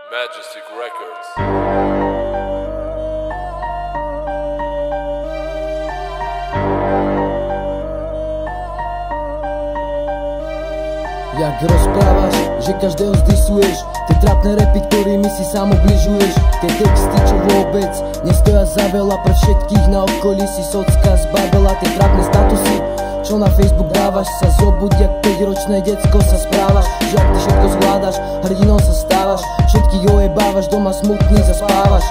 Majestic Records. Jak rozprávaš, že každého zdisuješ, tie trápne repy, ktorými si sám ubližuješ, tie texty, čo vôbec nestoja za veľa, pre všetkých na okolí si socka zbabela, tie trápne statusy, čo na Facebook dávaš, sa zobuď, jak 5-ročné decko sa správaš, že ak ty všetko zvládaš, hrdinou sa stávaš, všetkých ojebávaš, doma smutný zaspávaš.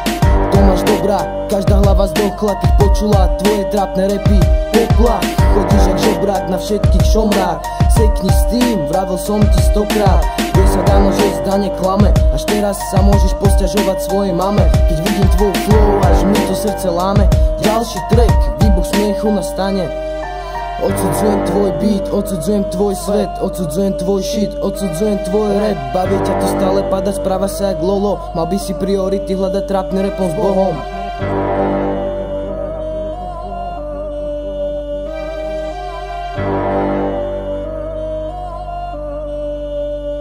To máš dobrá, každá hlava zdochla, keď počula tvoje trápne repy, poplach. Chodíš jak žobrák na všetkých šomrách, sekni s tým, vravil som ti 100-krát. Vie sa dáno, že zdane klame, až teraz sa môžeš posťažovať svojej mame. Keď vidím tvoj flow, až mi to srdce láme. Ďalší track, výbuch smiechu nastane. Odsudzujem tvoj beat, odsudzujem tvoj svet, odsudzujem tvoj shit, odsudzujem tvoj rap. Baví ťa to stále padať, správaš sa jak lolo, mal by si priority hľadať trápny rapom s Bohom.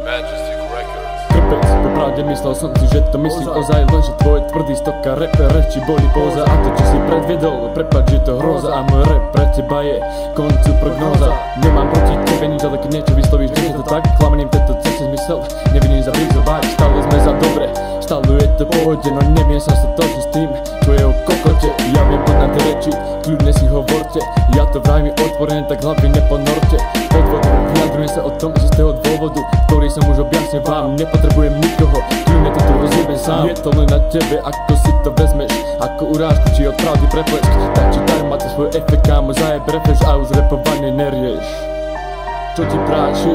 Majestic Records. Trpec, popravde myslel som si, že to myslí ozaj, lenže tvoje tvrdý stoka reper reči boli póza. A to, čo si predviedol, prepáč, že to hroza. A môj rap pre teba je koncu prognóza. Nemám proti tebe nič, ale keď niečo vyslovíš, že je to tak, klameným tento ceste zmysel, nevidím za blízovať. Stále sme za dobre, stále je to pohode, no neviem sa točiť s tým, čo je o kokote. Ja viem poznať tie reči, kľudne si hovorte, ja to vraj mi otvorené, tak hlavne neponorte. Podvodu, vyjadrujem sa o tom z istého dôvodu, ktorý som už objasnil vám, nepotrebujem nikoho, kľudne to tu rozjebem sám. Je to len na tebe, ako si to vezmeš, ako urážku či od pravdy preplesk. Tak či tak máte svoj efekt, kámo, zajeb refresh a už repovanie nerieš. Čo ti práši?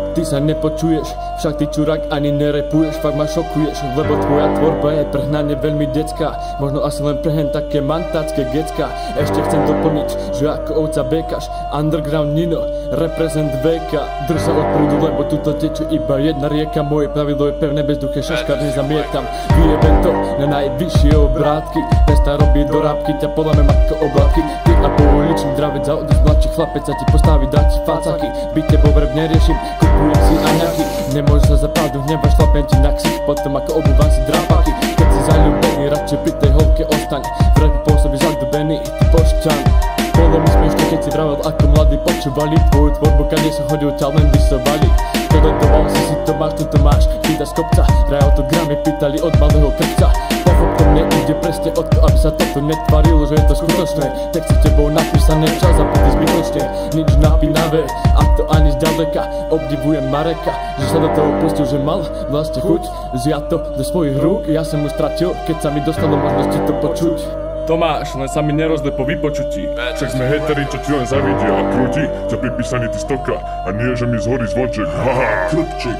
Ty sa nepočuješ, však ty čurák ani nerepuješ, fakt ma šokuješ, lebo tvoja tvorba je prehnane veľmi detská, možno asi len prehen také mantácké gecká. Ešte chcem doplniť, že ako ovca békaš, underground Nino, reprezent VK. Drž sa od prúdu, lebo tuto tečie iba jedna rieka, moje pravidlo je pevné, bezduché šaškár nezamietam. Vyjebem to na najvyššie obrátky, prestaň robiť dorábky, ťa polamem ako oblaky. Ty a pouličný dravec za odísť, mladší chlapec sa ti postaví, dať ti facaky, byť tebou vrb neriešim, kupujem si aňaky. Nemôžeš sa za pravdu hnevaš, šlapem ti na ksich, potom ako obúvam si drápaky. Keď si zaľúbený, radšej pri tej holke ostaň, v rapu pôsobíš zaľúbený, ty pošťan. Bolo mi smiešne, keď si vravel, ako mladí počúvali tvoju tvorbu, kade sa hodil, ťa len vysovali. Kodentoval si to máš, tu to máš, pýta z kopca, vraj autogramy pýtali od malého krča. Pochop, to mne ide presne o to, aby sa toto netvarilo, že je to skutočné. Text s tebou napísané, čas zapýty zbytočne, nič napínavé, a to ani zďaleka. Obdivujem Mareka, že sa do toho pustil, že mal vlastne chuť zjať to do svojich rúk. Ja som mu stratil, keď sa mi dostalo možnosti to počuť. Tomáš, len sa mi nerozle po vypočutí. Však sme heteri, čo ti len zavidia a krúti ťa pripísaný ty stoka. A nie, že mi zhorí zvonček, haha. Krupčík.